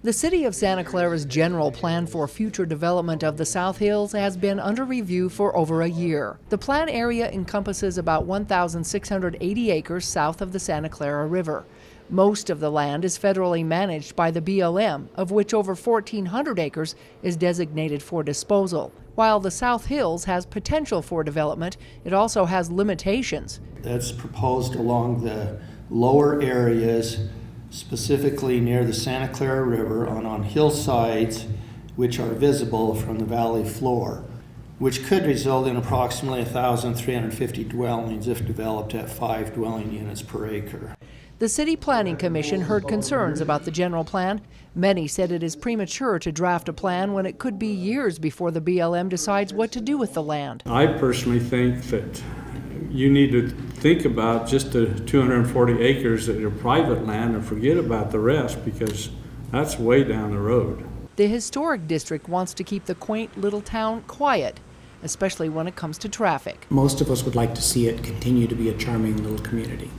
The City of Santa Clara's general plan for future development of the South Hills has been under review for over a year. The plan area encompasses about 1,680 acres south of the Santa Clara River. Most of the land is federally managed by the BLM, of which over 1,400 acres is designated for disposal. While the South Hills has potential for development, it also has limitations. That's proposed along the lower areas, specifically near the Santa Clara River on hillsides which are visible from the valley floor, which could result in approximately 1,350 dwellings if developed at 5 dwelling units per acre. The City Planning Commission heard concerns about the general plan. Many said it is premature to draft a plan when it could be years before the BLM decides what to do with the land. I personally think that you need to think about just the 240 acres that are private land and forget about the rest, because that's way down the road. The historic district wants to keep the quaint little town quiet, especially when it comes to traffic. Most of us would like to see it continue to be a charming little community.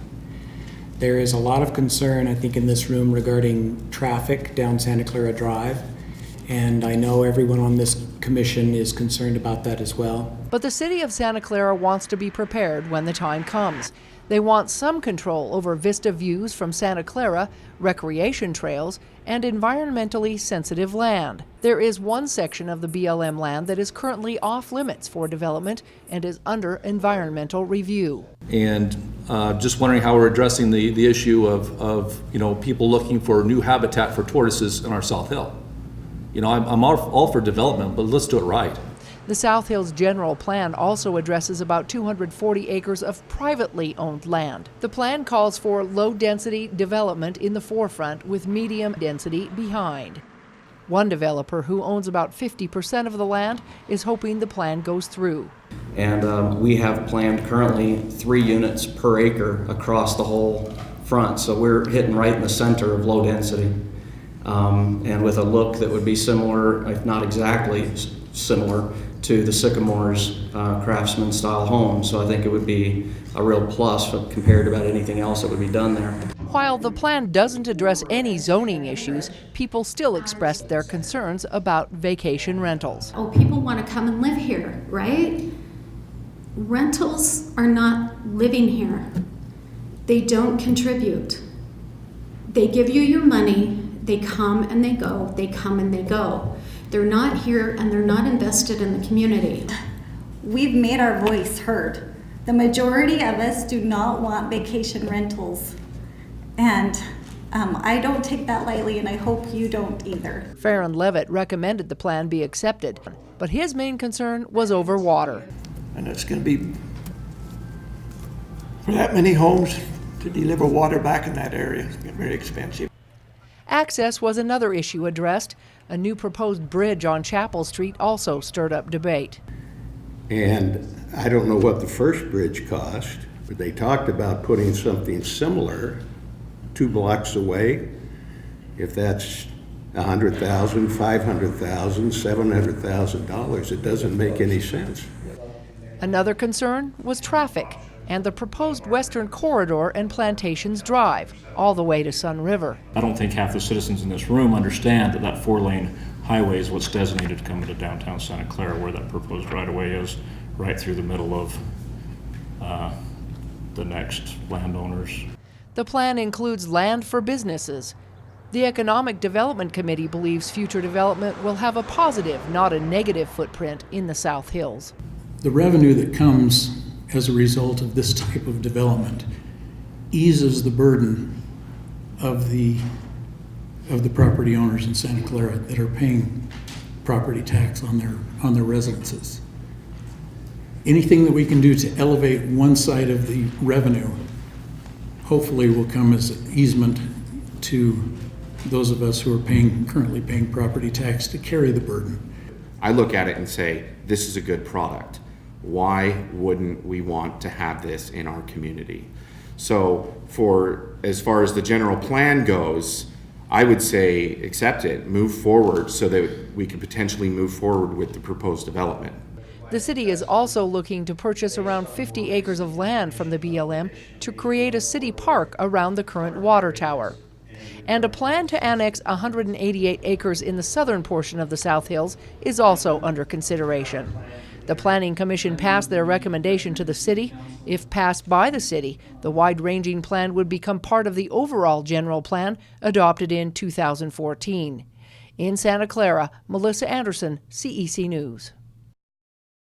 There is a lot of concern, I think, in this room regarding traffic down Santa Clara Drive, and I know everyone on this commission is concerned about that as well. But the City of Santa Clara wants to be prepared when the time comes. They want some control over vista views from Santa Clara, recreation trails, and environmentally sensitive land. There is one section of the BLM land that is currently off limits for development and is under environmental review. And just wondering how we're addressing the issue of people looking for new habitat for tortoises in our South Hill. I'm all for development, but let's do it right. The South Hills General Plan also addresses about 240 acres of privately owned land. The plan calls for low-density development in the forefront with medium density behind. One developer who owns about 50% of the land is hoping the plan goes through. And we have planned currently 3 units per acre across the whole front, so we're hitting right in the center of low density. And with a look that would be similar, if not exactly similar, to the Sycamore's craftsman style home. So I think it would be a real plus compared to about anything else that would be done there. While the plan doesn't address any zoning issues, people still expressed their concerns about vacation rentals. Oh, people want to come and live here, right? Rentals are not living here. They don't contribute. They give you your money, they come and they go, they come and they go. They're not here and they're not invested in the community. We've made our voice heard. The majority of us do not want vacation rentals. And I don't take that lightly, and I hope you don't either. Ferron Leavitt recommended the plan be accepted, but his main concern was over water. And it's going to be, for that many homes, to deliver water back in that area. It's going to be very expensive. Access was another issue addressed. A new proposed bridge on Chapel Street also stirred up debate. And I don't know what the first bridge cost, but they talked about putting something similar 2 blocks away. If that's $100,000, $500,000, $700,000, it doesn't make any sense. Another concern was traffic and the proposed Western Corridor and Plantations Drive, all the way to Sun River. I don't think half the citizens in this room understand that 4-lane highway is what's designated to come into downtown Santa Clara, where that proposed right-of-way is, right through the middle of the next landowners. The plan includes land for businesses. The Economic Development Committee believes future development will have a positive, not a negative footprint in the South Hills. The revenue that comes as a result of this type of development eases the burden of the property owners in Santa Clara that are paying property tax on their residences. Anything that we can do to elevate one side of the revenue hopefully will come as an easement to those of us who are currently paying property tax to carry the burden. I look at it and say, this is a good product. Why wouldn't we want to have this in our community? So as far as the general plan goes, I would say accept it, move forward so that we could potentially move forward with the proposed development. The city is also looking to purchase around 50 acres of land from the BLM to create a city park around the current water tower. and a plan to annex 188 acres in the southern portion of the South Hills is also under consideration. The Planning Commission passed their recommendation to the city. If passed by the city, the wide-ranging plan would become part of the overall general plan adopted in 2014. In Santa Clara, Melissa Anderson, CEC News.